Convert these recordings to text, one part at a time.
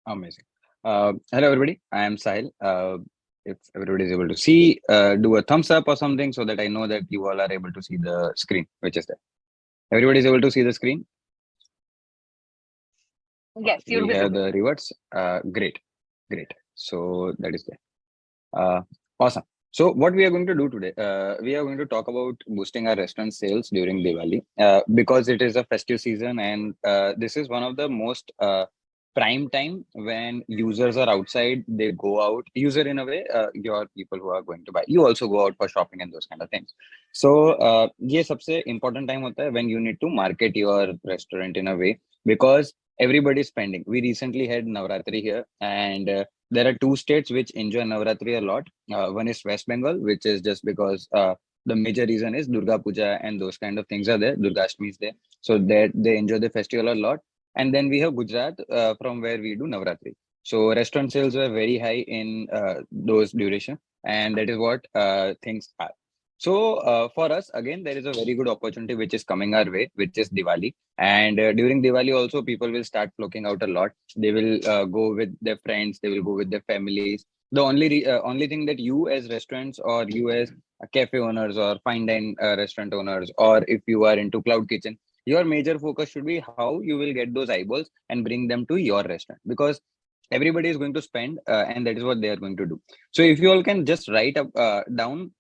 Amazing. Hello, everybody. I am Sahil. If everybody is able to see, do a thumbs up or something so that I know that you all are able to see the screen, which is there. Everybody is able to see the screen. Yes, you're We have visible. the rewards. Great, great. So that is there. Uh, awesome. So what we are going to do today, we are going to talk about boosting our restaurant sales during Diwali because it is a festive season and this is one of the most prime time when users are outside. They go out. User in a way, your people who are going to buy. You also go out for shopping and those kind of things. So ये सबसे important time होता है when you need to market your restaurant in a way because everybody is spending. We recently had Navratri here and. There are two states which enjoy Navratri a lot. One is West Bengal, which is just because the major reason is Durga Puja and those kind of things are there. Durga Ashtami is there. So that they enjoy the festival a lot. And then we have Gujarat from where we do Navratri. So restaurant sales were very high in those duration. And that is what things are. So for us, again, there is a very good opportunity which is coming our way, which is Diwali. And during Diwali also, people will start flocking out a lot. They will go with their friends, they will go with their families. The only thing that you as restaurants or you as cafe owners or fine dine restaurant owners, or if you are into cloud kitchen, your major focus should be how you will get those eyeballs and bring them to your restaurant, because everybody is going to spend and that is what they are going to do. So if you all can just write up down,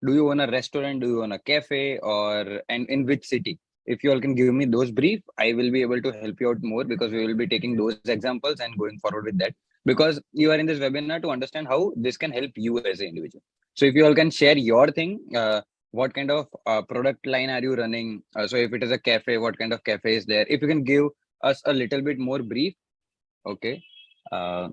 do you own a restaurant, do you own a cafe, or and in which city? If you all can give me those brief, I will be able to help you out more, because we will be taking those examples and going forward with that, because you are in this webinar to understand how this can help you as an individual. So if you all can share your thing, what kind of product line are you running? So if it is a cafe, what kind of cafe is there? If you can give us a little bit more brief. Okay. uh,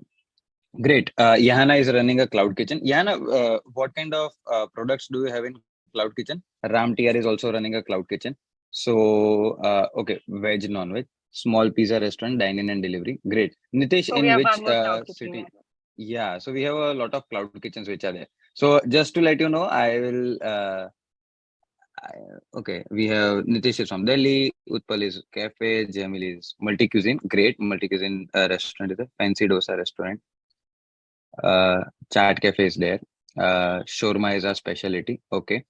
Great. Yahana is running a cloud kitchen. Yahana, what kind of products do you have in cloud kitchen? Ram TR is also running a cloud kitchen. So, okay, veg, non-veg, small pizza restaurant, dine-in and delivery. Great. Nitish, So we in have which one more cloud kitchen. city? Yes. Yeah, so we have a lot of cloud kitchens which are there. So just to let you know, I will. Okay, we have Nitish is from Delhi, Utpal is cafe, Jamil is multi-cuisine. Great, multi-cuisine restaurant is a fancy dosa restaurant. Uh, Chat cafe is there. Shawarma is our specialty. Okay.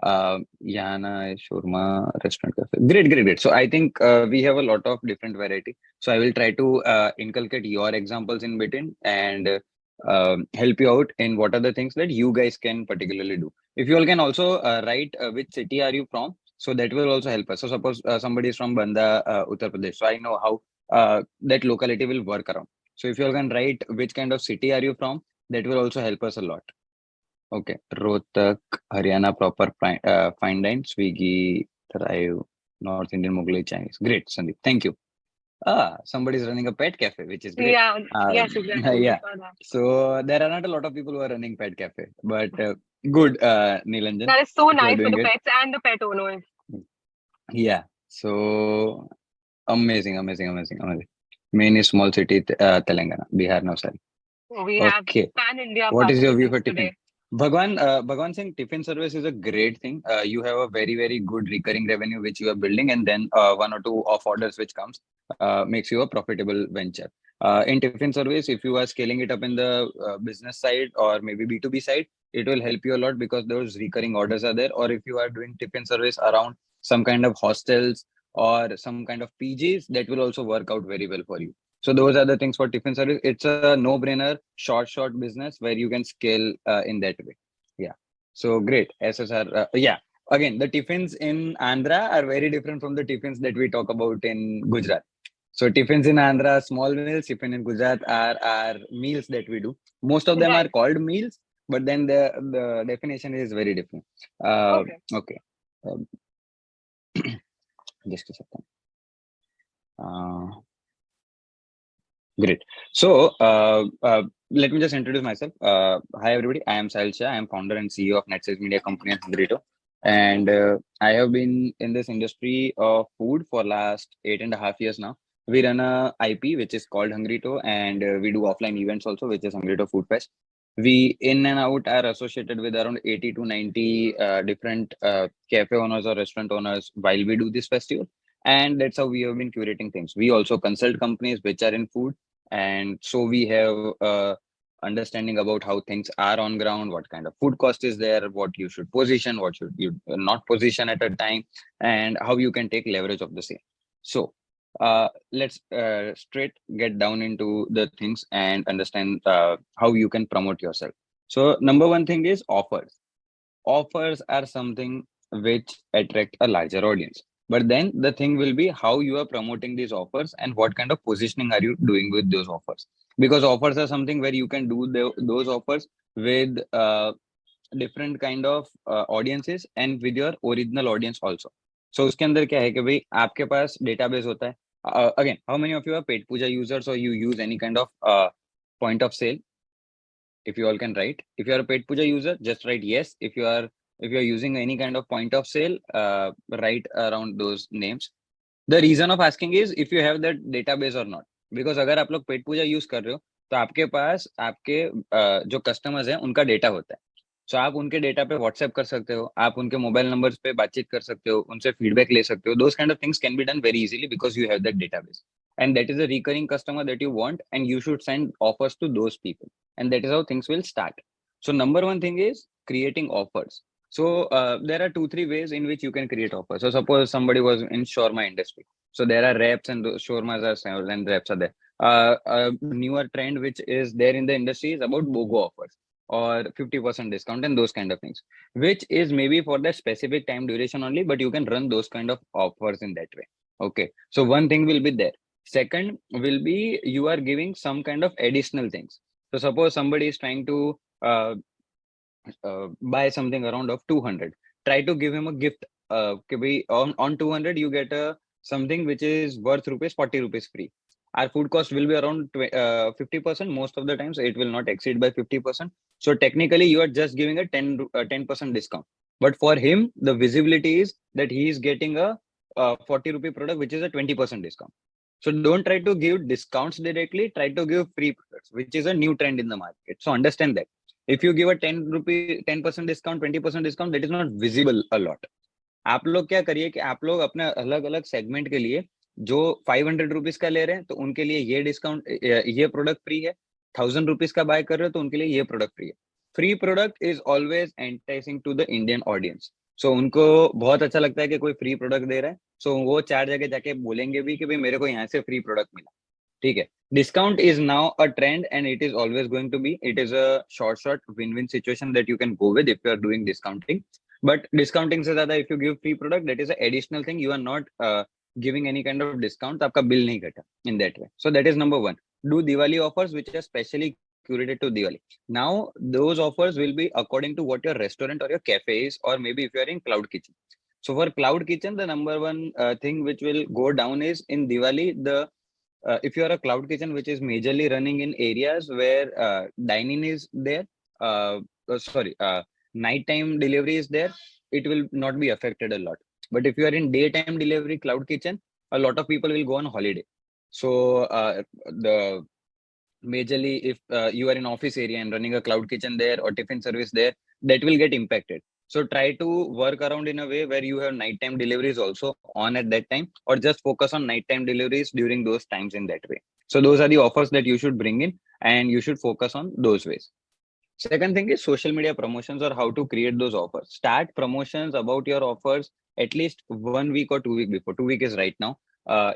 Yana is shawarma restaurant cafe. Great, great, great. So I think we have a lot of different variety. So I will try to inculcate your examples in between and help you out in what are the things that you guys can particularly do. If you all can also write which city are you from, so that will also help us. So suppose somebody is from Banda, Uttar Pradesh. So I know how that locality will work around. So if you all can write which kind of city are you from, that will also help us a lot. Okay. Rohtak, Haryana proper fine dine, Swiggy, Thrive, North Indian Mughlai Chinese. Great, Sandeep. Thank you. Somebody is running a pet cafe, which is great. Yeah, Uh, yes, exactly. We yeah. saw that. So there are not a lot of people who are running pet cafe, but good, Nilanjan, That is so if you are nice for doing the it. pets and the pet owners. Yeah. So amazing, amazing, amazing, amazing. Main is small city, Telangana, Bihar, Navsari. We have Okay. pan India What is your view for participants tiffin? today. Bhagwan Singh, tiffin service is a great thing. You have a very, very good recurring revenue which you are building, and then one or two off orders which comes makes you a profitable venture. In tiffin service, if you are scaling it up in the business side or maybe B2B side, it will help you a lot because those recurring orders are there. Or if you are doing tiffin service around some kind of hostels or some kind of PGs, that will also work out very well for you. So those are the things for tiffin service. It's a no-brainer, short business where you can scale in that way. Yeah. So great. SSR. Yeah. Again, the tiffins in Andhra are very different from the tiffins that we talk about in Gujarat. So tiffins in Andhra, small meals. Tiffin in Gujarat are meals that we do. Most of them are Right. called meals, but then the definition is very different. Okay. Okay. Um, just a second. Uh, Great. So, let me just introduce myself. Hi, everybody. I am Sahil Shah. I am founder and CEO of Netsavvies Media Company and Hungrito. And I have been in this industry of food for last 8.5 years now. We run a IP, which is called Hungrito, and we do offline events also, which is Hungrito Food Fest. We in and out are associated with around 80 to 90 different cafe owners or restaurant owners while we do this festival. And that's how we have been curating things. We also consult companies which are in food, And so we have understanding about how things are on ground, what kind of food cost is there, what you should position, what should you not position at a time, and how you can take leverage of the same. So let's straight get down into the things and understand how you can promote yourself. So number one thing is offers. Offers are something which attract a larger audience, but then the thing will be how you are promoting these offers and what kind of positioning are you doing with those offers, because offers are something where you can do those offers with different kind of audiences and with your original audience also. So उसके अंदर क्या है कि भाई आपके पास database होता है. Again, how many of you are paid puja users or you use any kind of point of sale? If you all can write, if you are a paid puja user, just write yes. If you are using any kind of point of sale, write around those names. The reason of asking is if you have that database or not. Because अगर आप लोग पेट पूजा use कर रहे हो तो आपके पास आपके जो कस्टमर्स हैं उनका डेटा होता है. सो आप उनके डेटा पे व्हाट्सएप कर सकते हो, आप उनके मोबाइल नंबर्स पे बातचीत कर सकते हो, उनसे फीडबैक ले सकते हो. दोस kind of things can be done very easily because you have that database, and that is a recurring customer that you want, and you should send offers to those people, and that is how things will start. So number one thing is creating offers. So there are 2 3 ways in which you can create offers. So suppose somebody was in shawarma industry, so there are reps and those shawarmas are sold and reps are there. A newer trend which is there in the industry is about BOGO offers or 50% discount and those kind of things, which is maybe for the specific time duration only, but you can run those kind of offers in that way. Okay, so one thing will be there. Second will be you are giving some kind of additional things. So suppose somebody is trying to buy something around of 200, try to give him a gift. On 200 you get a something which is worth rupees 40 rupees free. Our food cost will be around 50%. Most of the times it will not exceed by 50%. So technically you are just giving a 10% discount, but for him the visibility is that he is getting a 40 rupee product which is a 20% discount. So don't try to give discounts directly, try to give free products, which is a new trend in the market. So understand that if you give a 10% discount, 20% discount, that is not visible a lot. आप लोग क्या करिए कि आप लोग अपने अलग अलग सेगमेंट के लिए जो 500 रुपीज का ले रहे हैं तो उनके लिए ये डिस्काउंट, ये प्रोडक्ट फ्री है. 1000 रुपीज का बाय कर रहे हो तो उनके लिए ये प्रोडक्ट फ्री है. Free product is always enticing to the Indian audience. So उनको बहुत अच्छा लगता है कि कोई फ्री प्रोडक्ट दे रहा है. सो वो 4 जगह जाके बोलेंगे भी कि भाई मेरे को यहाँ से फ्री प्रोडक्ट मिला. ठीक है. Discount is now a trend and it is always going to be. It is a short win-win situation that you can go with if you are doing discounting. But discounting से ज्यादा if you give free product, that is an additional thing. You are not giving any kind of discount. तो आपका bill नहीं घटा in that way. So that is number one. Do Diwali offers which are specially curated to Diwali. Now those offers will be according to what your restaurant or your cafe is, or maybe if you are in cloud kitchen. So for cloud kitchen, the number one thing which will go down is in Diwali, the if you are a cloud kitchen which is majorly running in areas where dining is there, sorry, nighttime delivery is there, it will not be affected a lot. But if you are in daytime delivery cloud kitchen, a lot of people will go on holiday. So the majorly if you are in office area and running a cloud kitchen there or tiffin service there, that will get impacted. So try to work around in a way where you have nighttime deliveries also on at that time, or just focus on nighttime deliveries during those times in that way. So those are the offers that you should bring in, and you should focus on those ways. Second thing is social media promotions or how to create those offers. Start promotions about your offers at least 1 week or 2 week before. 2 week is right now.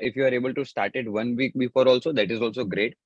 If you are able to start it 1 week before also, that is also great.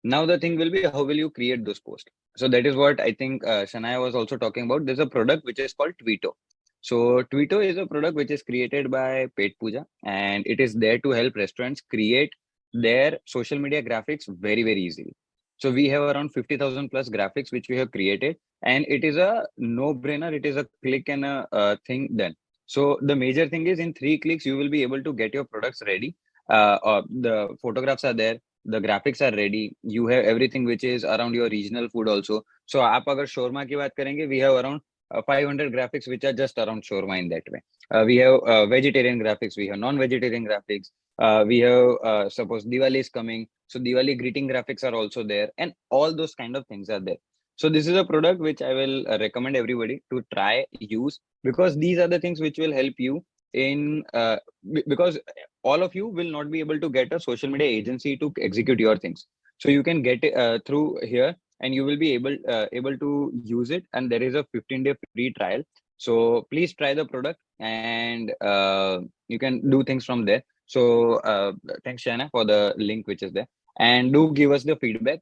Now the thing will be how will you create those posts. So that is what I think Shania was also talking about. There's a product which is called Tweeto. So Tweeto is a product which is created by Petpooja, and it is there to help restaurants create their social media graphics very easily. So we have around 50,000 plus graphics which we have created, and it is a no brainer. It is a click and a thing done. So the major thing is in 3 clicks you will be able to get your products ready. The photographs are there, the graphics are ready, you have everything which is around your regional food also. So आप अगर shawarma की बात करेंगे, we have around 500 graphics which are just around shawarma in that way. We have vegetarian graphics, we have non-vegetarian graphics, we have suppose Diwali is coming, so Diwali greeting graphics are also there, and all those kind of things are there. So this is a product which I will recommend everybody to try use, because these are the things which will help you in because all of you will not be able to get a social media agency to execute your things. So you can get it through here, and you will be able to use it. And there is a 15-day free trial. So please try the product, and you can do things from there. So thanks, Shana, for the link which is there. And do give us the feedback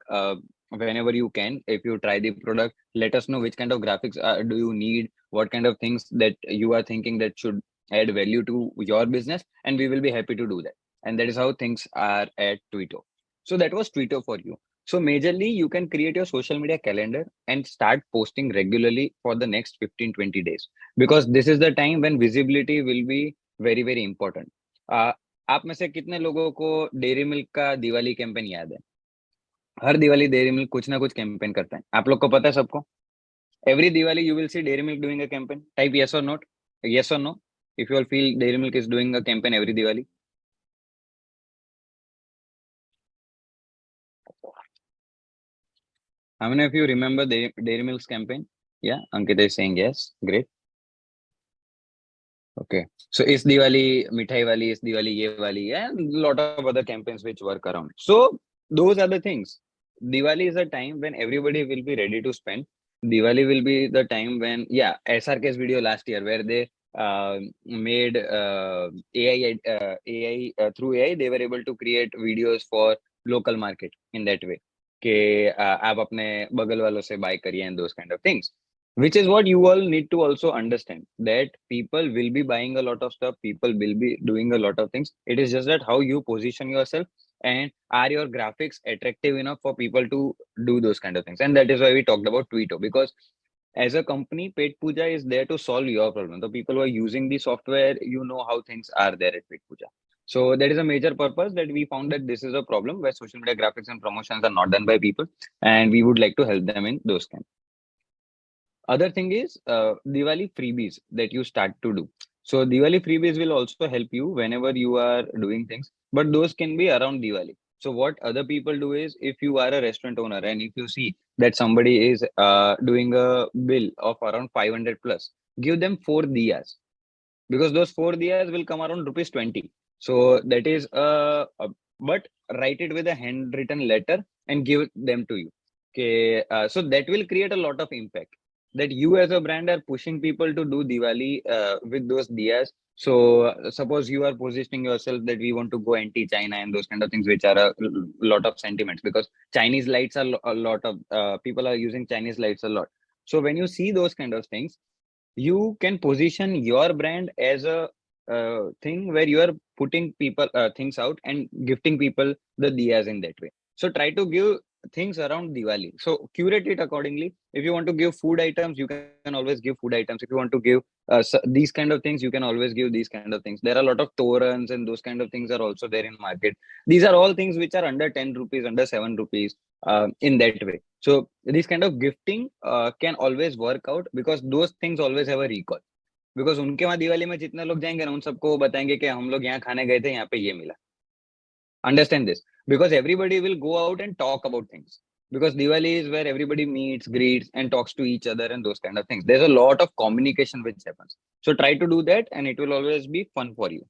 whenever you can. If you try the product, let us know which kind of graphics do you need, what kind of things that you are thinking that should add value to your business, and we will be happy to do that. And that is how things are at Twitter. So that was Twitter for you. So majorly, you can create your social media calendar and start posting regularly for the next 15-20 days, because this is the time when visibility will be very very important. uh, आप में से कितने लोगों को dairy milk का Diwali campaign याद है? हर Diwali dairy milk कुछ ना कुछ कैंपेन करता है, आप लोग को पता है सबको? Every Diwali you will see Dairy Milk doing a campaign. Type yes or not. Yes or no. If you all feel Dairy Milk is doing a campaign every Diwali. How many of you remember Dairy Milk's campaign? Yeah, Ankita is saying yes. Great. Okay. So is Diwali, Mithai Wali, is Diwali, Ye Wali, and a lot of other campaigns which work around. So those are the things. Diwali is a time when everybody will be ready to spend. Diwali will be the time when, yeah, SRK's video last year where they made AI through AI, they were able to create videos for local market in that way. कि आप अपने बगल वालों से buy करिए and those kind of things, which is what you all need to also understand, that people will be buying a lot of stuff, people will be doing a lot of things. It is just that how you position yourself, and are your graphics attractive enough for people to do those kind of things. And that is why we talked about Tweeto, because as a company, Petpooja is there to solve your problem. The people who are using the software, you know how things are there at Petpooja. So that is a major purpose, that we found that this is a problem where social media graphics and promotions are not done by people, and we would like to help them in those kind. Other thing is Diwali freebies that you start to do. So Diwali freebies will also help you whenever you are doing things, but those can be around Diwali. So what other people do is, if you are a restaurant owner and if you see that somebody is doing a bill of around 500 plus, give them 4 diyas, because those 4 diyas will come around rupees 20. So that is but write it with a handwritten letter and give them to you. Okay, so that will create a lot of impact, that you as a brand are pushing people to do Diwali with those diyas. So suppose you are positioning yourself that we want to go anti-China and those kind of things, which are a lot of sentiments, because Chinese lights are a lot of people are using Chinese lights a lot. So when you see those kind of things, you can position your brand as a thing where you are putting people things out and gifting people the diyas in that way. So try to give things around Diwali. So curate it accordingly. If you want to give food items, you can always give food items. If you want to give these kind of things, you can always give these kind of things. There are a lot of torans and those kind of things are also there in market. These are all things which are under 10 rupees, under 7 rupees in that way. So this kind of gifting can always work out, because those things always have a recall. Because उनके वहां दिवाली में जितने लोग जाएंगे ना, उन सबको वो बताएंगे कि हम लोग यहाँ खाने गए थे, यहाँ पे ये मिला. Understand this, because everybody will go out and talk about things, because Diwali is where everybody meets, greets, and talks to each other and those kind of things. There's a lot of communication which happens. So try to do that, and it will always be fun for you.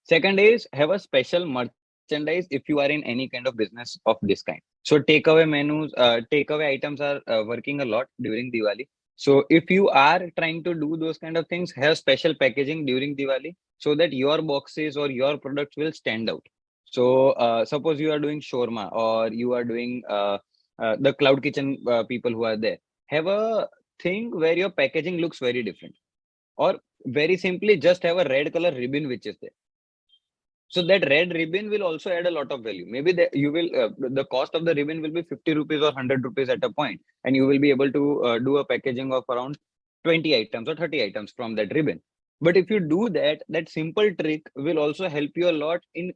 Second is, have a special merchandise if you are in any kind of business of this kind. So takeaway menus, takeaway items are working a lot during Diwali. So if you are trying to do those kind of things, have special packaging during Diwali so that your boxes or your products will stand out. So suppose you are doing shawarma, or you are doing the cloud kitchen people who are there, have a thing where your packaging looks very different, or very simply just have a red color ribbon which is there. So that red ribbon will also add a lot of value. Maybe you will the cost of the ribbon will be 50 rupees or 100 rupees at a point, and you will be able to do a packaging of around 20 items or 30 items from that ribbon. But if you do that, that simple trick will also help you a lot in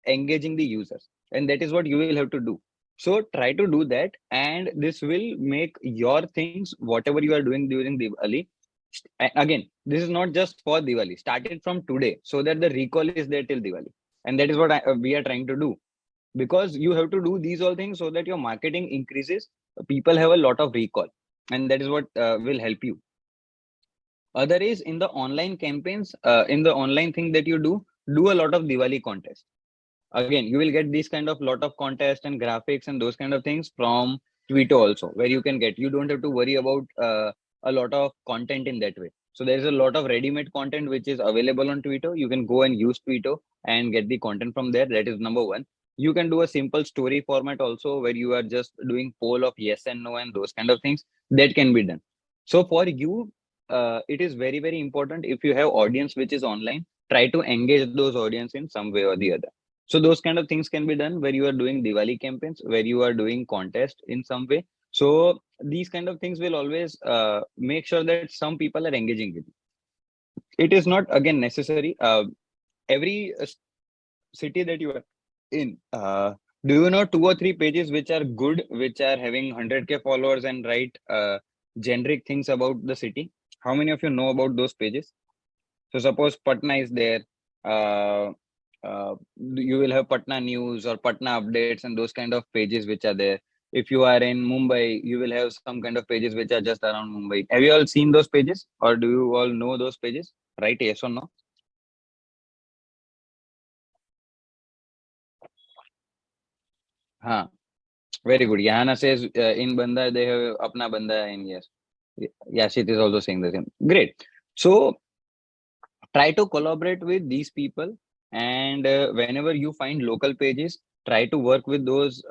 engaging the users, and that is what you will have to do. So try to do that, and this will make your things, whatever you are doing during Diwali. Again, this is not just for Diwali. Start it from today, so that the recall is there till Diwali, and that is what we are trying to do. Because you have to do these all things so that your marketing increases. People have a lot of recall, and that is what will help you. Other is, in the online campaigns, in the online thing that you do a lot of Diwali contests. Again, you will get these kind of lot of contests and graphics and those kind of things from Twitter also, where you can get, you don't have to worry about a lot of content in that way. So there's a lot of ready-made content which is available on Twitter. You can go and use Twitter and get the content from there. That is number one. You can do a simple story format also, where you are just doing poll of yes and no and those kind of things. That can be done. So for you, it is very, very important. If you have audience which is online, try to engage those audience in some way or the other. So those kind of things can be done where you are doing Diwali campaigns, where you are doing contest in some way. So these kind of things will always make sure that some people are engaging with you. It is not again necessary. Every city that you are in, do you know two or three pages which are good, which are having 100K followers and write generic things about the city? How many of you know about those pages? So suppose Patna is there, uh, you will have Patna News or Patna Updates and those kind of pages which are there. If you are in Mumbai, you will have some kind of pages which are just around Mumbai. Have you all seen those pages, or do you all know those pages? Right? Yes or no? Huh. Very good. Yahana says in Banda they have Apna Banda, and yes, Yashit is also saying the same. Great. So try to collaborate with these people, and whenever you find local pages, try to work with those.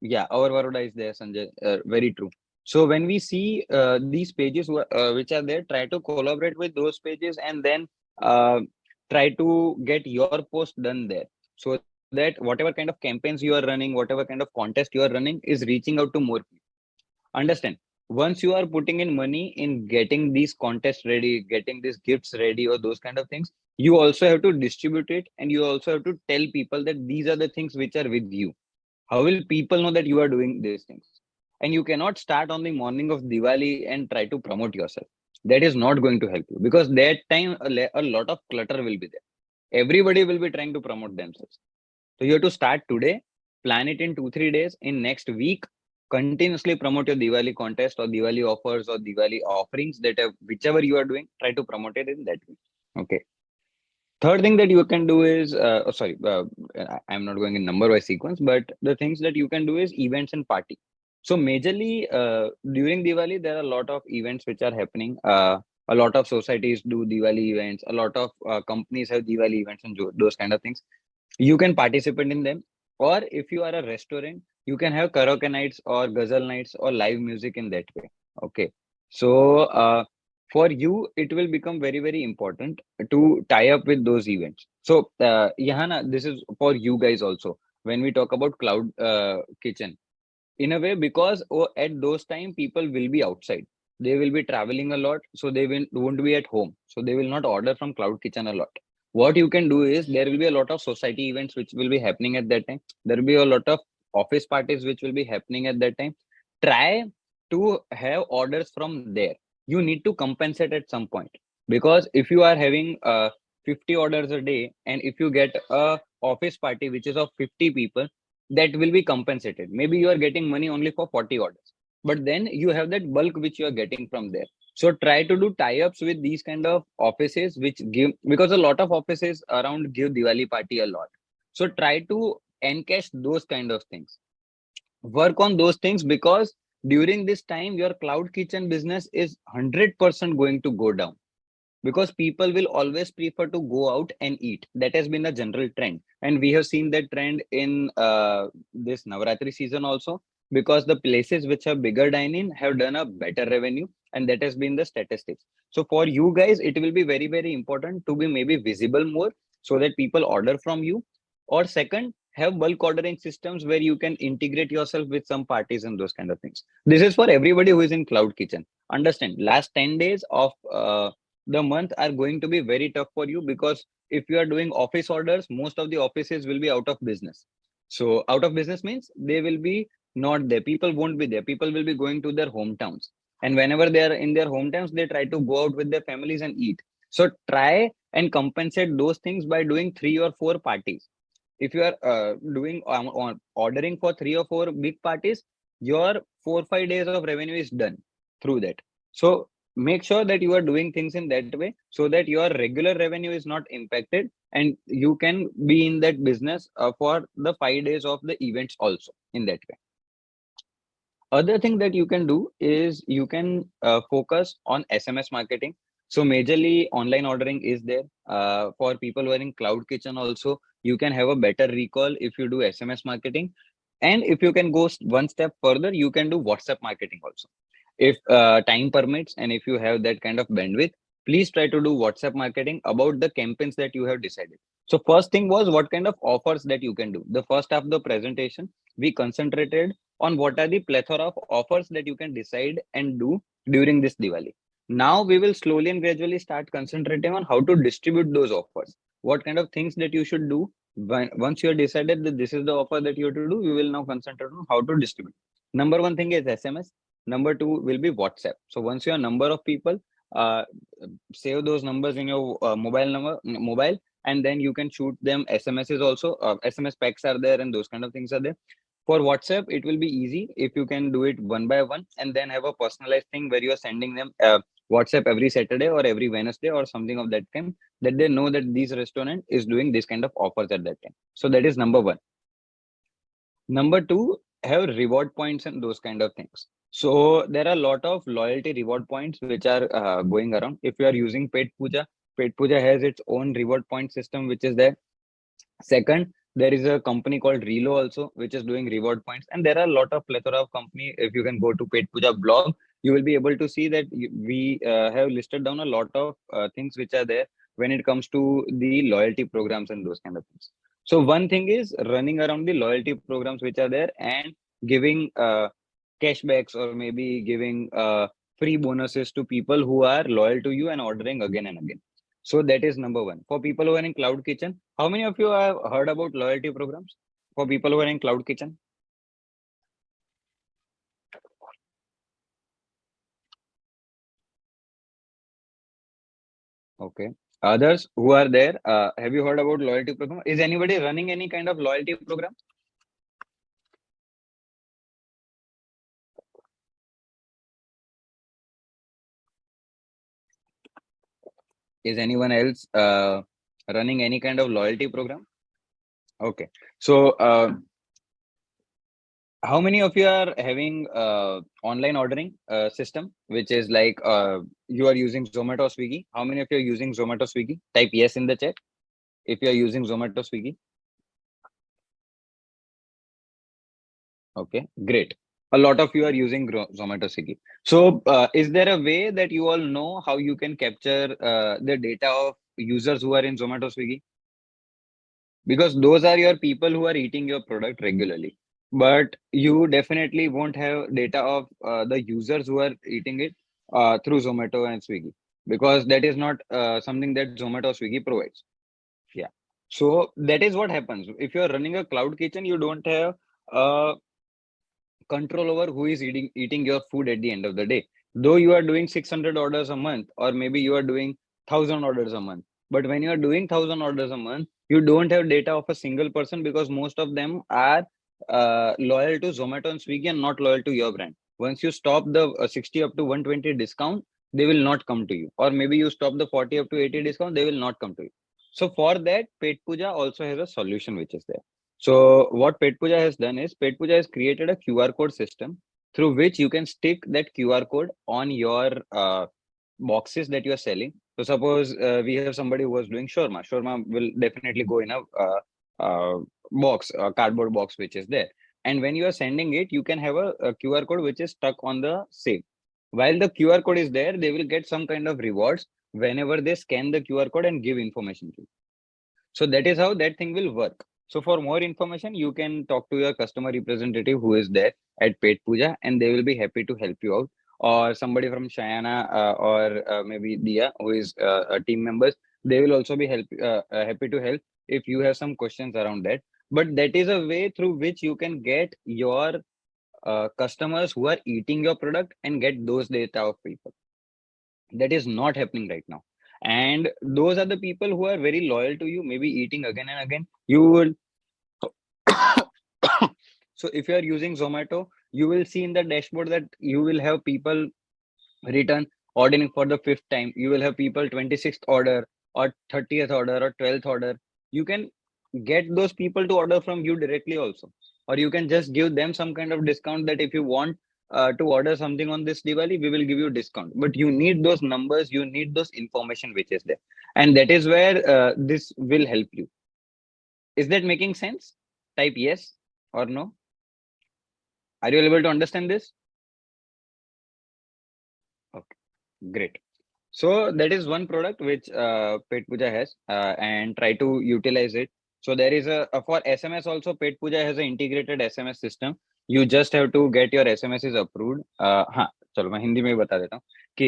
Yeah, our Varoda is there, Sanjay. Very true. So when we see these pages which are there, try to collaborate with those pages, and then uh, try to get your post done there, so that whatever kind of campaigns you are running, whatever kind of contest you are running, is reaching out to more people. Understand, once you are putting in money in getting these contests ready, getting these gifts ready, or those kind of things, you also have to distribute it, and you also have to tell people that these are the things which are with you. How will people know that you are doing these things? And you cannot start on the morning of Diwali and try to promote yourself. That is not going to help you, because that time a lot of clutter will be there. Everybody will be trying to promote themselves. So you have to start today, plan it in 2, 3 days. In next week, continuously promote your Diwali contest or Diwali offers or Diwali offerings, that whichever you are doing, try to promote it in that way. Okay. Third thing that you can do is, sorry, I'm not going in number wise sequence, but the things that you can do is events and party. So majorly during Diwali, there are a lot of events which are happening. A lot of societies do Diwali events. A lot of companies have Diwali events and those kind of things. You can participate in them. Or if you are a restaurant, you can have karaoke nights or ghazal nights or live music in that way. Okay. So for you, it will become very, very important to tie up with those events. So Yahana, this is for you guys also. When we talk about cloud kitchen, in a way, because at those time people will be outside, they will be traveling a lot, so they won't be at home, so they will not order from cloud kitchen a lot. What you can do is, there will be a lot of society events which will be happening at that time. There will be a lot of office parties which will be happening at that time. Try to have orders from there. You need to compensate at some point, because if you are having 50 orders a day, and if you get a office party which is of 50 people, that will be compensated. Maybe you are getting money only for 40 orders, but then you have that bulk which you are getting from there. So try to do tie-ups with these kind of offices which give, because a lot of offices around give Diwali party a lot. So try to encash those kind of things. Work on those things, because during this time your cloud kitchen business is 100% going to go down, because people will always prefer to go out and eat. That has been a general trend, and we have seen that trend in this Navratri season also, because the places which have bigger dining have done a better revenue, and that has been the statistics. So for you guys, it will be very, very important to be maybe visible more, so that people order from you. Or second, have bulk ordering systems where you can integrate yourself with some parties and those kind of things. This is for everybody who is in cloud kitchen. Understand, last 10 days of the month are going to be very tough for you, because if you are doing office orders, most of the offices will be out of business. So out of business means they will be not there, people won't be there, people will be going to their hometowns, and whenever they are in their hometowns, they try to go out with their families and eat. So try and compensate those things by doing 3 or 4 parties. If you are doing ordering for 3 or 4 big parties, your 4 or 5 days of revenue is done through that. So make sure that you are doing things in that way, so that your regular revenue is not impacted, and you can be in that business for the 5 days of the events also in that way. Other thing that you can do is you can focus on SMS marketing. So majorly online ordering is there. For people who are in cloud kitchen also, you can have a better recall if you do SMS marketing. And if you can go one step further, you can do WhatsApp marketing also. If time permits and if you have that kind of bandwidth, please try to do WhatsApp marketing about the campaigns that you have decided. So first thing was what kind of offers that you can do. The first half of the presentation, we concentrated on what are the plethora of offers that you can decide and do during this Diwali. Now we will slowly and gradually start concentrating on how to distribute those offers. What kind of things that you should do once you have decided that this is the offer that you have to do, we will now concentrate on how to distribute. Number one thing is SMS. Number two will be WhatsApp. So once you have number of people, uh, save those numbers in your mobile, and then you can shoot them SMSs also. SMS packs are there, and those kind of things are there. For WhatsApp, it will be easy if you can do it one by one, and then have a personalized thing where you are sending them WhatsApp every Saturday or every Wednesday or something of that kind, that they know that this restaurant is doing this kind of offers at that time. So that is number one. Number two, have reward points and those kind of things. So there are a lot of loyalty reward points which are going around. If you are using Petpooja has its own reward point system which is there. Second, there is a company called Relo also, which is doing reward points. And there are a lot of plethora of company. If you can go to Petpooja blog, you will be able to see that we have listed down a lot of things which are there when it comes to the loyalty programs and those kind of things. So one thing is running around the loyalty programs which are there and giving cashbacks or maybe giving free bonuses to people who are loyal to you and ordering again and again. So that is number one. For people who are in cloud kitchen, how many of you have heard about loyalty programs? For people who are in cloud kitchen? Okay. Others who are there, have you heard about loyalty program? Is anybody running any kind of loyalty program? Is anyone else running any kind of loyalty program? Okay. So how many of you are having online ordering system, which is like you are using Zomato or Swiggy? How many of you are using Zomato Swiggy? Type yes in the chat if you are using Zomato Swiggy. Okay, great. A lot of you are using Zomato Swiggy. So is there a way that you all know how you can capture the data of users who are in Zomato Swiggy? Because those are your people who are eating your product regularly, but you definitely won't have data of the users who are eating it through Zomato and Swiggy, because that is not something that Zomato or Swiggy provides. Yeah, so that is what happens if you are running a cloud kitchen. You don't have control over who is eating your food at the end of the day. Though you are doing 600 orders a month, or maybe you are doing 1,000 orders a month, but when you are doing 1,000 orders a month, you don't have data of a single person, because most of them are loyal to Zomato and Swiggy and not loyal to your brand. Once you stop the 60 up to 120 discount, they will not come to you, or maybe you stop the 40 up to 80 discount, they will not come to you. So for that, Pet Puja also has a solution which is there. So what Petpooja has done is Petpooja has created a QR code system through which you can stick that QR code on your boxes that you are selling. So suppose we have somebody who was doing shawarma. Shawarma will definitely go in a box, a cardboard box which is there. And when you are sending it, you can have a QR code which is stuck on the same. While the QR code is there, they will get some kind of rewards whenever they scan the QR code and give information to you. So that is how that thing will work. So for more information, you can talk to your customer representative who is there at Pet Puja, and they will be happy to help you out. Or somebody from Shayana or maybe Dia, who is a team members, they will also be happy to help if you have some questions around that. But that is a way through which you can get your customers who are eating your product and get those data of people. That is not happening right now, and those are the people who are very loyal to you, maybe eating again and again. You will so if you are using Zomato, you will see in the dashboard that you will have people return ordering for the fifth time. You will have people 26th order or 30th order or 12th order. you can get those people to order from you directly also, or you can just give them some kind of discount that if you want to order something on this Diwali, we will give you discount. But you need those numbers, you need those information which is there, and that is where this will help you. Is that making sense? Type yes or no. Are you able to understand this? Okay, great. So that is one product which Petpooja has, and try to utilize it. So there is a for SMS also, Petpooja has an integrated SMS system. You just have to get your SMSs approved. हाँ, चलो मैं हिंदी में ही बता देता हूँ कि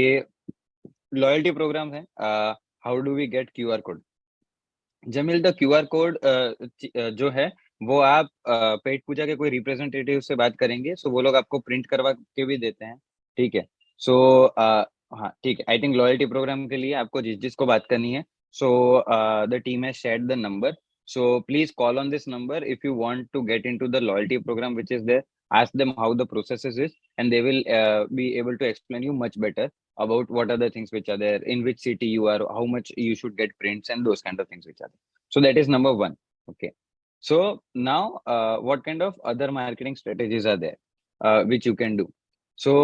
loyalty program है. How do we get QR code? Jameel, the QR code जो है वो आप पेट पूजा के कोई रिप्रेजेंटेटिव से बात करेंगे, सो वो लोग आपको प्रिंट करवा के भी देते हैं. ठीक है. सो हाँ, ठीक है. आई थिंक लॉयल्टी प्रोग्राम के लिए आपको जिस जिसको बात करनी है, so the team has shared the number. So please call on this number if you want to get into the loyalty program which is there. Ask them how the processes is, and they will be able to explain you much better about what are the things which are there, in which city you are, how much you should get prints, and those kind of things which are there. So that is number one. Okay. So now, what kind of other marketing strategies are there which you can do? So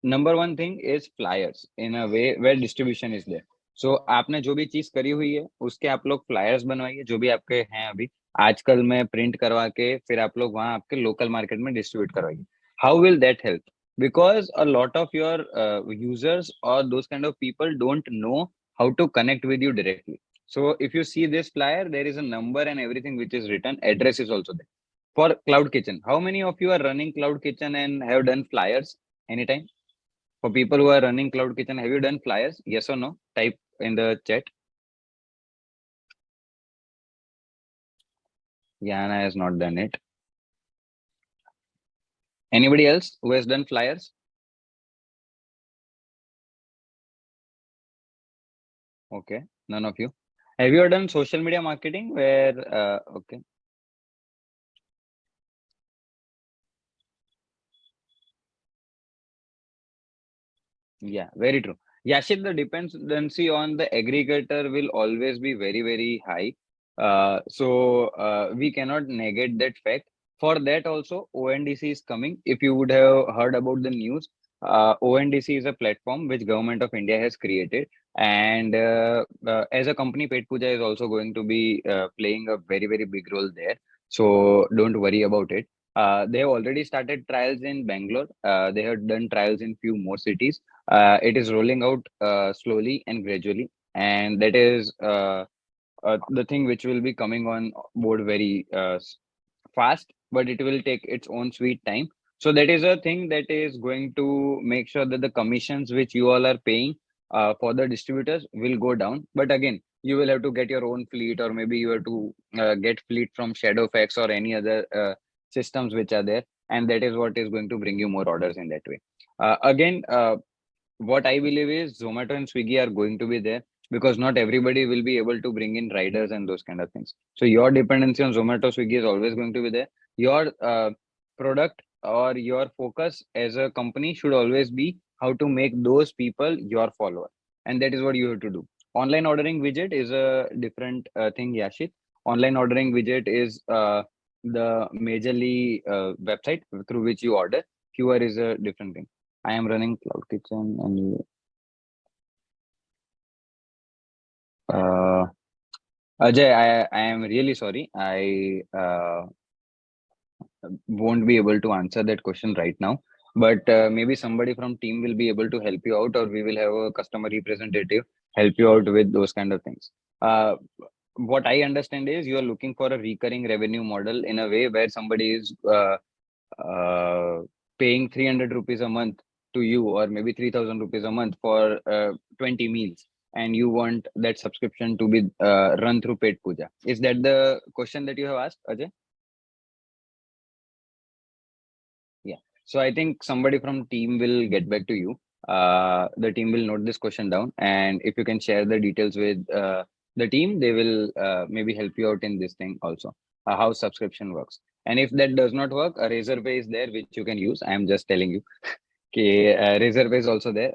number one thing is flyers in a way where distribution is there. So आपने जो भी चीज करी हुई है उसके आप लोग फ्लायर्स बनवाइए, जो भी आपके हैं अभी आजकल में प्रिंट करवा के फिर आप लोग वहां आपके लोकल मार्केट में डिस्ट्रीब्यूट करवाइए. How will that help? Because a lot of your users or those kind of people don't know how to connect with you directly. So if you see this flyer, there is a number and everything which is written. Address is also there. For Cloud Kitchen, how many of you are running Cloud Kitchen and have done flyers anytime? For people who are running Cloud Kitchen, have you done flyers? Yes or no? Type in the chat. Yana has not done it. Anybody else who has done flyers? Okay, none of you. Have you done social media marketing where, okay. Yeah, very true. Yashid, the dependency on the aggregator will always be very, very high. So we cannot negate that fact. For that also, ONDC is coming. If you would have heard about the news, ONDC is a platform which Government of India has created. And as a company, Pet Puja is also going to be playing a very, very big role there. So don't worry about it. They have already started trials in Bangalore. They have done trials in few more cities. It is rolling out slowly and gradually, and that is the thing which will be coming on board very fast, but it will take its own sweet time. So that is a thing that is going to make sure that the commissions which you all are paying for the distributors will go down. But again, you will have to get your own fleet, or maybe you have to get fleet from Shadowfax or any other systems which are there, and that is what is going to bring you more orders in that way. Again, what I believe is Zomato and Swiggy are going to be there because not everybody will be able to bring in riders and those kind of things. So your dependency on Zomato, Swiggy is always going to be there. Your product or your focus as a company should always be how to make those people your follower, and that is what you have to do. Online ordering widget is a different thing, Yashit. Online ordering widget is the majorly website through which you order. QR is a different thing. I am running Cloud Kitchen and uh, Ajay, I am really sorry. I won't be able to answer that question right now, but maybe somebody from team will be able to help you out, or we will have a customer representative help you out with those kind of things. Uh, what I understand is you are looking for a recurring revenue model in a way where somebody is uh, paying 300 rupees a month to you, or maybe 3000 rupees a month for 20 meals, and you want that subscription to be run through Pet Puja. Is that the question that you have asked, Ajay? Yeah. So I think somebody from team will get back to you. The team will note this question down, and if you can share the details with the team, they will maybe help you out in this thing also, how subscription works. And if that does not work, a razor pay is there which you can use. I am just telling you. Okay, Razorpay is also there.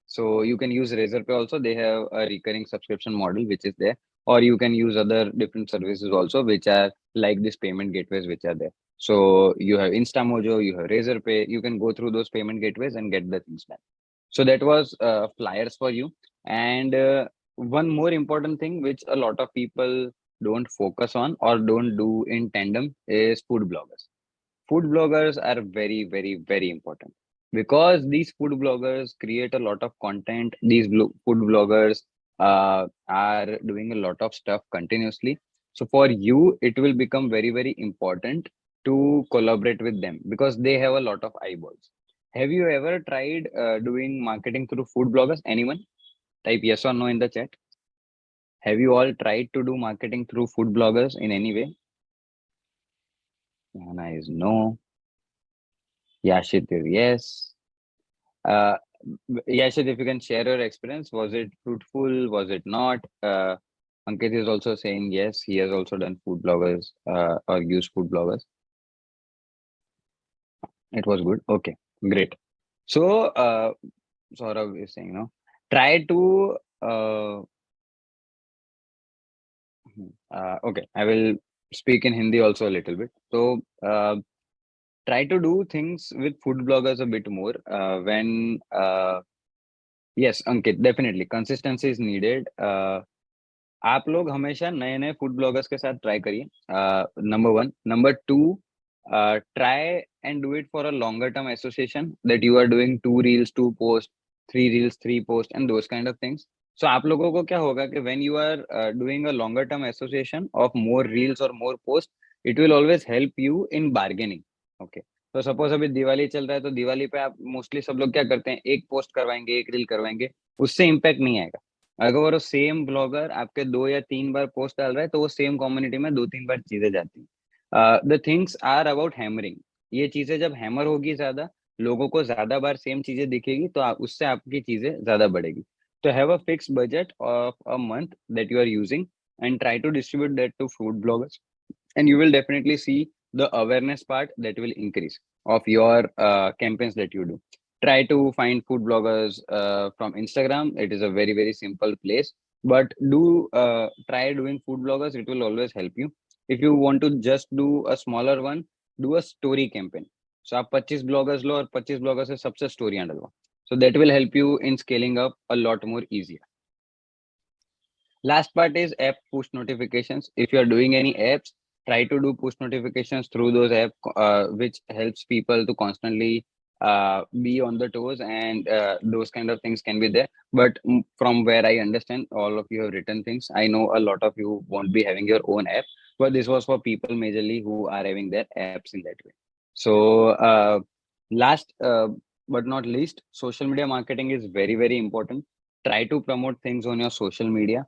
So you can use Razorpay also. They have a recurring subscription model which is there. or you can use other different services also, which are like these payment gateways which are there. So you have Instamojo, you have Razorpay. You can go through those payment gateways and get the things done. So that was flyers for you. And one more important thing which a lot of people don't focus on or don't do in tandem is food bloggers. Food bloggers are very, very, very important because these food bloggers create a lot of content. These food bloggers are doing a lot of stuff continuously. So for you, it will become very, very important to collaborate with them because they have a lot of eyeballs. Have you ever tried doing marketing through food bloggers? Anyone? Type yes or no in the chat. Have you all tried to do marketing through food bloggers in any way? Jana is no. Yashit is yes. Uh, Yashit, if you can share your experience, was it fruitful? Was it not? Ankit is also saying yes, he has also done food bloggers or used food bloggers. It was good. Okay, great. So, Saurabh is saying, no, try to, okay, I will speak in Hindi also a little bit. So, try to do things with food bloggers a bit more yes, Ankit, definitely consistency is needed. आप लोग हमेशा नए नए food bloggers के साथ try करिए number one number two try and do it for a longer term association that you are doing two reels two post three reels three post and those kind of things so आप लोगों को क्या होगा कि when you are doing a longer term association of more reels और more post it will always help you in bargaining okay तो suppose अभी दिवाली चल रहा है तो दिवाली पे आप मोस्टली सब लोग क्या करते हैं एक पोस्ट करवाएंगे एक रील करवाएंगे उससे इम्पैक्ट नहीं आएगा अगर वो सेम ब्लॉगर आपके दो या तीन बार पोस्ट डाल रहा है तो वो सेम कम्युनिटी में दो तीन बार चीजें जाती हैं the things are about hammering ये चीजें जब हैमर होगी ज्यादा लोगों को ज्यादा बार सेम चीजें दिखेगी तो उससे आपकी चीजें ज्यादा बढ़ेगी तो have a fix budget of a month that you are using and try to distribute that to food bloggers and you will definitely see the awareness part that will increase of your campaigns that you do. Try to find food bloggers from Instagram. It is a very, very simple place, but do try doing food bloggers. It will always help you. If you want to just do a smaller one, do a story campaign. So आप 25 bloggers लो और 25 bloggers से सबसे story डलवाओ. So that will help you in scaling up a lot more easier. Last part is app push notifications. If you are doing any apps, try to do push notifications through those apps, which helps people to constantly be on the toes, and those kind of things can be there. But from where I understand, all of you have written things. I know a lot of you won't be having your own app, but this was for people majorly who are having their apps in that way. So, last but not least, social media marketing is very, very important. Try to promote things on your social media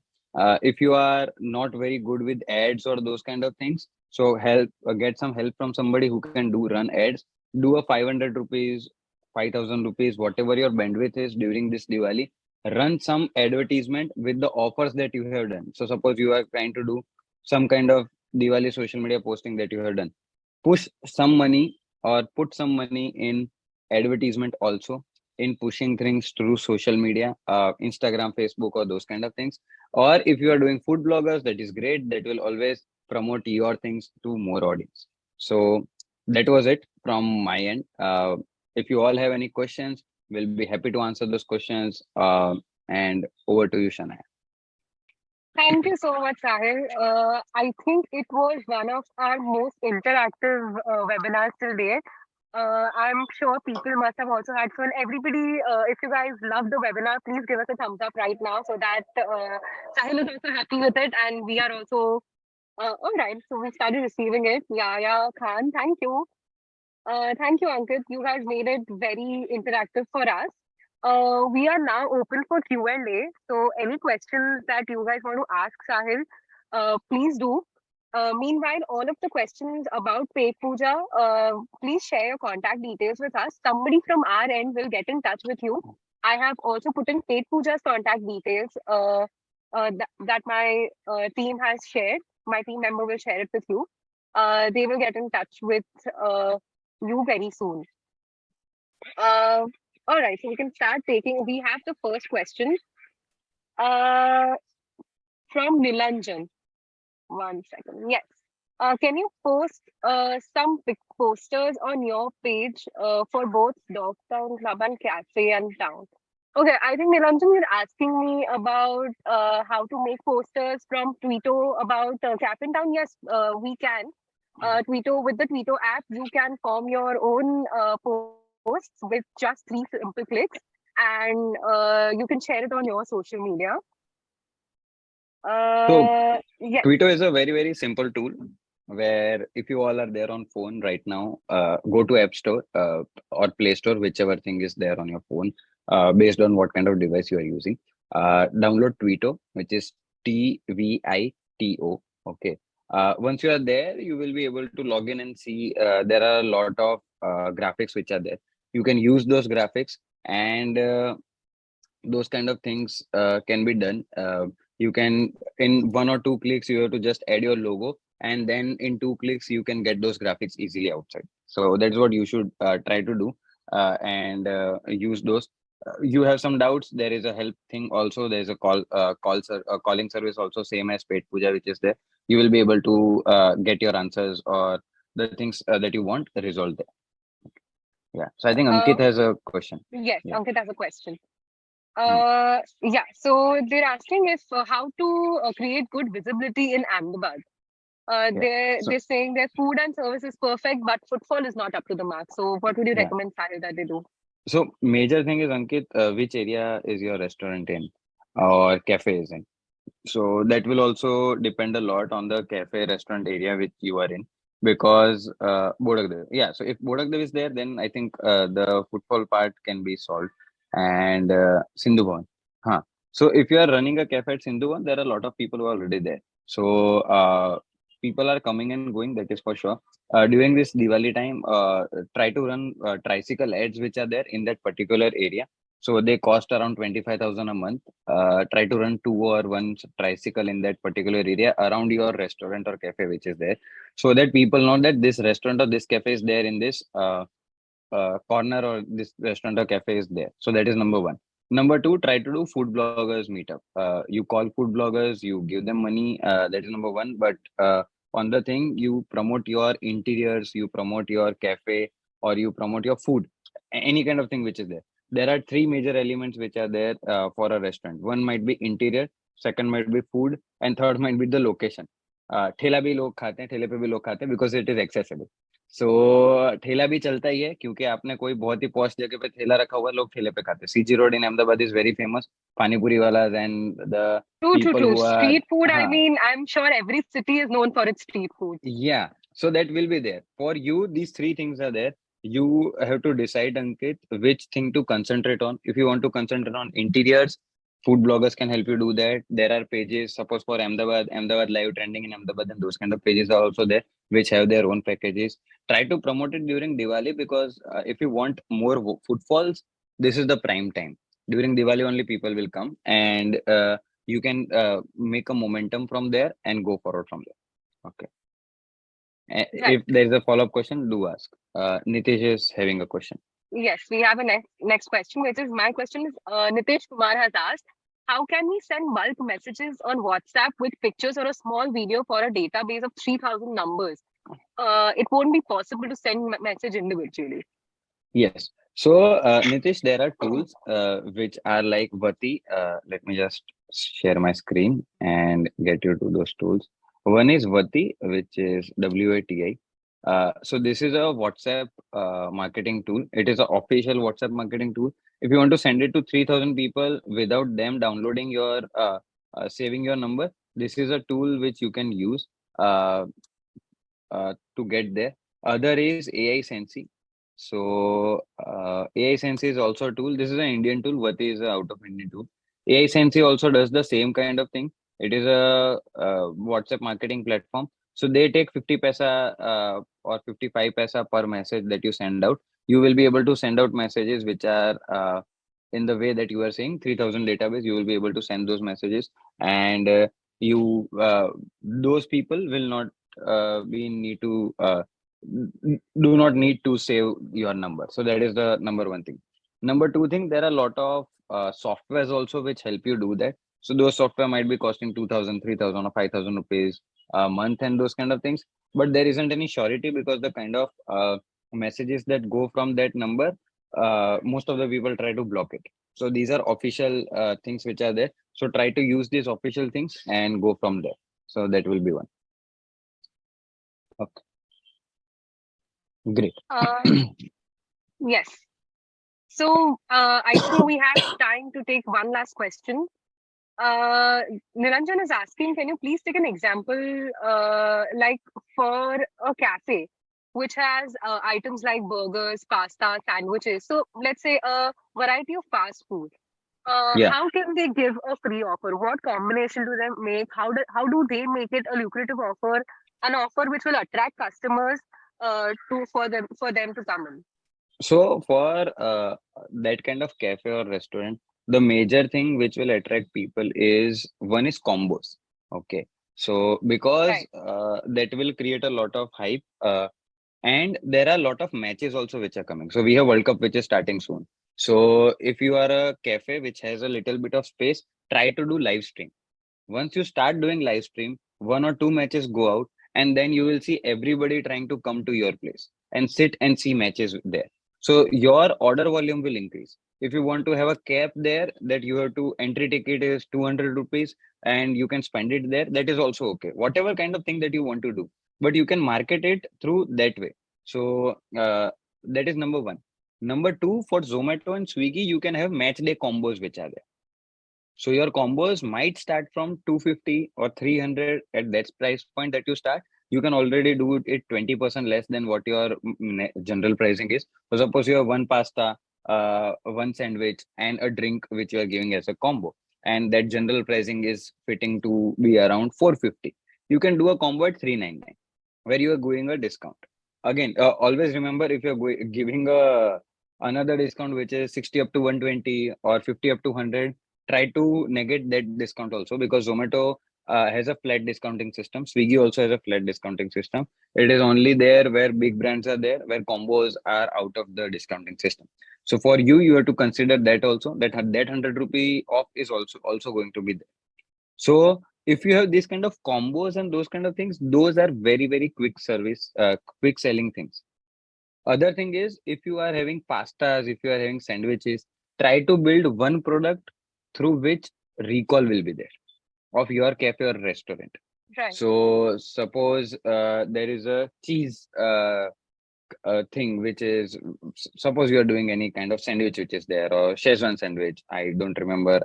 if you are not very good with ads or those kind of things, so help get some help from somebody who can do run ads. Do a 500 rupees, 5,000 rupees, whatever your bandwidth is during this Diwali. Run some advertisement with the offers that you have done. So suppose you are trying to do some kind of Diwali social media posting that you have done. Push some money or put some money in advertisement also in pushing things through social media, Instagram, Facebook, or those kind of things. Or if you are doing food bloggers, that is great. That will always promote your things to more audience. So that was it from my end. If you all have any questions, we'll be happy to answer those questions. And over to you, Shana. Thank you so much, Sahil. I think it was one of our most interactive webinars till date. I'm sure people must have also had fun. Everybody, if you guys love the webinar, please give us a thumbs up right now so that Sahil is also happy with it and we are also all right. So we started receiving it. Yeah, yeah, Khan, thank you. Thank you, Ankit. You guys made it very interactive for us. We are now open for Q&A. So any questions that you guys want to ask Sahil, please do. Meanwhile, all of the questions about Pet Puja, please share your contact details with us. Somebody from our end will get in touch with you. I have also put in Pet Puja's contact details that my team has shared. My team member will share it with you. They will get in touch with you very soon. Uh, all right, so we can start taking. We have the first question. Uh, from Nilanjan. One second. Yes. Can you post some posters on your page for both Dogtown Club and Cafe and Town? Okay, I think Nilanjan, you're asking me about how to make posters from Tweeto about Cafe and Town. Yes, we can. Tweeto with the Tweeto app, you can form your own posts with just three simple clicks, and you can share it on your social media. So Yes. Twitter is a very, very simple tool where if you all are there on phone right now, go to App Store or Play Store, whichever thing is there on your phone, based on what kind of device you are using. Download Twito, which is Tvito. Okay. Once you are there, you will be able to log in and see there are a lot of graphics which are there. You can use those graphics and those kind of things can be done. You can in 1 or 2 clicks you have to just add your logo, and then in 2 clicks you can get those graphics easily outside. So that's what you should try to do and use those. You have some doubts, there is a help thing also. There's a calling service also, same as Petpooja, which is there. You will be able to get your answers or the things that you want resolved there. Yeah, so I think Uh, Ankit has a question. yes, Yeah. Ankit has a question. Hmm. Yeah, so they're asking if how to create good visibility in Ahmedabad. Yeah. They're So saying their food and service is perfect, but footfall is not up to the mark. So, what would you yeah. recommend, Sahil, that they do? So major thing is, Ankit, which area is your restaurant in or cafe is in? So that will also depend a lot on the cafe restaurant area which you are in, because Bodagdev. Yeah, so if Bodagdev is there, then I think the footfall part can be solved. And Sindhu Bhavan. Huh. So if you are running a cafe at Sindhu Bhavan, there are a lot of people who are already there. So people are coming and going, that is for sure. During this Diwali time, try to run tricycle ads which are there in that particular area. So they cost around 25,000 a month. Try to run two or one tricycle in that particular area around your restaurant or cafe which is there, so that people know that this restaurant or this cafe is there in this corner, or this restaurant or cafe is there. So that is number one. Number two, try to do food bloggers meetup. You call food bloggers, you give them money. That is number one. But on the thing, you promote your interiors, you promote your cafe, or you promote your food, any kind of thing which is there. There are three major elements which are there for a restaurant. One might be interior, second might be food, and third might be the location. ठेला भी लोग खाते हैं, ठेले पे भी लोग खाते हैं, because it is accessible. सो ठेला भी चलता ही है, क्योंकि आपने कोई बहुत ही पॉश जगह पे ठेला रखा हुआ है, लोग ठेले पे खाते हैं. CG road in Ahmedabad is very famous. Panipuri वाला and the True, true, people true. Who are. Street food, I हाँ. mean, I'm sure every city is known for its street food. Yeah, so that will be there for you. These three things are there. You have to decide, Ankit, which thing to concentrate on. If you want to concentrate on interiors, food bloggers can help you do that. There are pages, suppose for Ahmedabad live trending in Ahmedabad, and those kind of pages are also there, which have their own packages. Try to promote it during Diwali, because if you want more footfalls, this is the prime time. During Diwali, only people will come, and you can make a momentum from there and go forward from there. Okay. Right. If there is a follow-up question, do ask. Nitish is having a question. Yes, we have a next question, which is my question is Nitish Kumar has asked, how can we send bulk messages on WhatsApp with pictures or a small video for a database of 3,000 numbers? It won't be possible to send message individually. Yes. So, Nitish, there are tools which are like Vati. Let me just share my screen and get you to those tools. One is Vati, which is WATI. So this is a WhatsApp marketing tool. It is an official WhatsApp marketing tool. If you want to send it to 3,000 people without them downloading your saving your number, this is a tool which you can use to get there. Other is AI Sensei. So AI Sensei is also a tool. This is an Indian tool. Vati is a out of Indian tool. AI Sensei also does the same kind of thing. It is a WhatsApp marketing platform. So they take 50 paisa or 55 paisa per message that you send out. You will be able to send out messages which are in the way that you are saying 3,000 database. You will be able to send those messages, and you those people will not be need to do not need to save your number. So that is the number one thing. Number two thing, there are a lot of softwares also which help you do that. So those software might be costing 2,000, 3,000, or 5,000 rupees a month and those kind of things. But there isn't any surety because the kind of messages that go from that number, most of the people try to block it. So these are official things which are there. So try to use these official things and go from there. So that will be one. Okay, great. Uh, yes. So I think we have time to take one last question. Uh, Niranjan is asking, can you please take an example, like for a cafe, which has items like burgers, pasta, sandwiches. So let's say a variety of fast food. Yeah. How can they give a free offer? What combination do they make? How do they make it a lucrative offer, an offer which will attract customers to for them to come in? So for that kind of cafe or restaurant, the major thing which will attract people is one is combos. Okay. So because Right, that will create a lot of hype. And there are a lot of matches also which are coming. So we have World Cup which is starting soon. So if you are a cafe which has a little bit of space, try to do live stream. Once you start doing live stream, one or two matches go out, and then you will see everybody trying to come to your place and sit and see matches there. So your order volume will increase. If you want to have a cap there that you have to entry ticket is 200 rupees and you can spend it there, that is also okay. Whatever kind of thing that you want to do, but you can market it through that way. So that is number one. Number two, for Zomato and Swiggy, you can have match day combos which are there. So your combos might start from 250 or 300 at that price point that you start. You can already do it 20% less than what your general pricing is. So suppose you have one pasta, one sandwich, and a drink which you are giving as a combo, and that general pricing is fitting to be around 450. You can do a combo at 399, where you are going a discount. Again, always remember if you're giving a another discount which is 60 up to 120 or 50 up to 100, try to negate that discount also, because Zomato has a flat discounting system. Swiggy also has a flat discounting system. It is only there where big brands are there, where combos are out of the discounting system. So for you, you have to consider that also, that that 100 rupee off is also going to be there. So if you have this kind of combos and those kind of things, those are very, very quick service, quick selling things. Other thing is, if you are having pastas, if you are having sandwiches, try to build one product through which recall will be there of your cafe or restaurant. right. So suppose there is a cheese thing which is, suppose you are doing any kind of sandwich which is there, or Szechuan sandwich. I don't remember.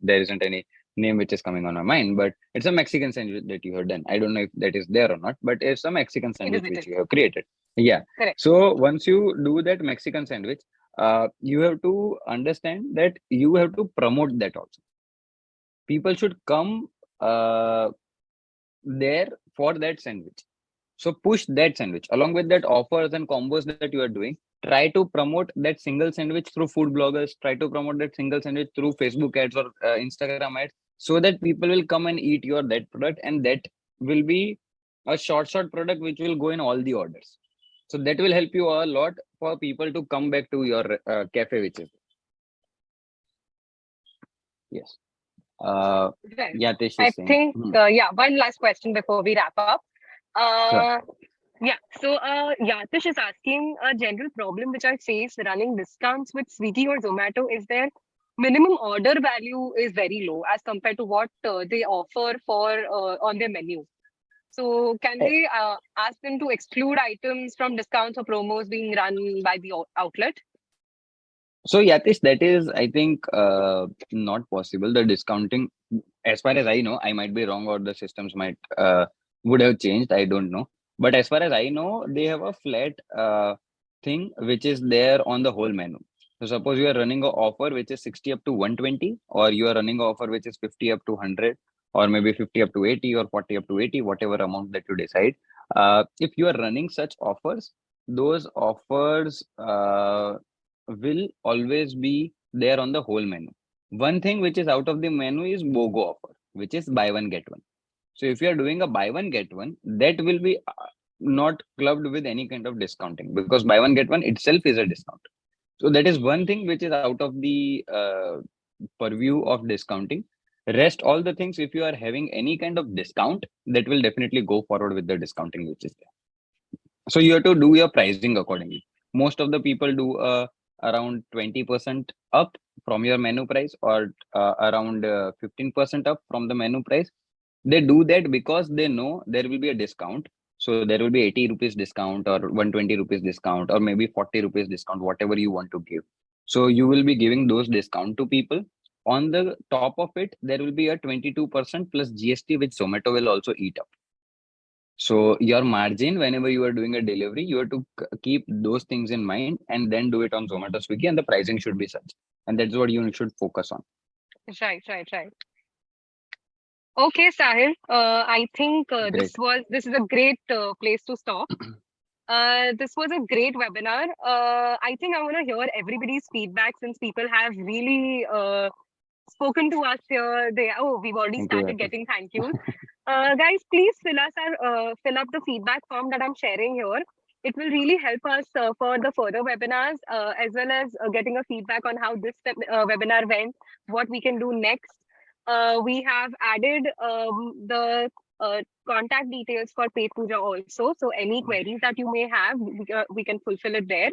There isn't any name which is coming on my mind, but it's a Mexican sandwich that you have done. I don't know if that is there or not, but it's a Mexican It is. sandwich It which is you have created. Yeah. correct. So once you do that Mexican sandwich, you have to understand that you have to promote that also. People should come uh, there for that sandwich. So push that sandwich along with that offers and combos that you are doing. Try to promote that single sandwich through food bloggers. Try to promote that single sandwich through Facebook ads or Instagram ads, so that people will come and eat your that product, and that will be a short product which will go in all the orders. So that will help you a lot for people to come back to your cafe, which is yes. Uh, Right. Yatish I is saying. think, yeah, one last question before we wrap up. Sure. Uh, yeah, so Yatish is asking, a general problem which I face running discounts with Swiggy or Zomato is their minimum order value is very low as compared to what they offer for on their menu. So can they ask them to exclude items from discounts or promos being run by the outlet? So Yatish, that is, I think, not possible. The discounting, as far as I know, I might be wrong, or the systems might would have changed. I don't know. But as far as I know, they have a flat thing which is there on the whole menu. So suppose you are running a offer which is 60 up to 120, or you are running a offer which is 50 up to 100, or maybe 50 up to 80, or 40 up to 80, whatever amount that you decide. If you are running such offers, those offers will always be there on the whole menu. One thing which is out of the menu is BOGO offer, which is buy one get one. So if you are doing a buy one get one, that will be not clubbed with any kind of discounting, because buy one get one itself is a discount. So that is one thing which is out of the purview of discounting. Rest all the things, if you are having any kind of discount, that will definitely go forward with the discounting which is there. So you have to do your pricing accordingly. Most of the people do around 20% up from your menu price, or around 15% up from the menu price. They do that because they know there will be a discount. So there will be 80 rupees discount, or 120 rupees discount, or maybe 40 rupees discount, whatever you want to give. So you will be giving those discount to people. On the top of it, there will be a 22% plus GST, which Zomato will also eat up. So your margin, whenever you are doing a delivery, you have to keep those things in mind and then do it on Zomato, Swiggy, and the pricing should be such. And that's what you should focus on. Right, right, right. Okay, Sahil. I think Great. this is a great place to stop. This was a great webinar. I think I want to hear everybody's feedback since people have really spoken to us here. We've already Thank you, started Apple. getting thank yous. Guys, please fill up the feedback form that I'm sharing here. It will really help us for the further webinars, as well as getting a feedback on how this webinar went, what we can do next. We have added the contact details for Petpooja also. So any queries that you may have, we can fulfill it there.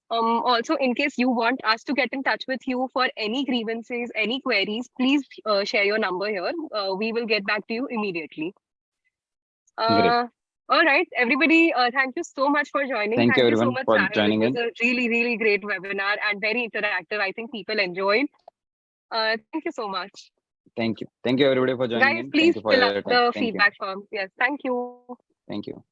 Also, in case you want us to get in touch with you for any grievances, any queries, please share your number here. We will get back to you immediately. Great. Uh, all right, everybody, thank you so much for joining. Thank you, Thank you so everyone, much, for Sahil. It joining was in. a really, really great webinar and very interactive. I think people enjoyed. Thank you so much. Thank you. Thank you, everybody, for joining Guys, in. Thank please you for fill your up time. the Thank you. feedback form. Yes, thank you. Thank you.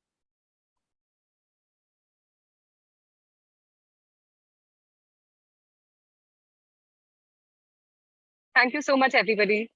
Thank you so much, everybody.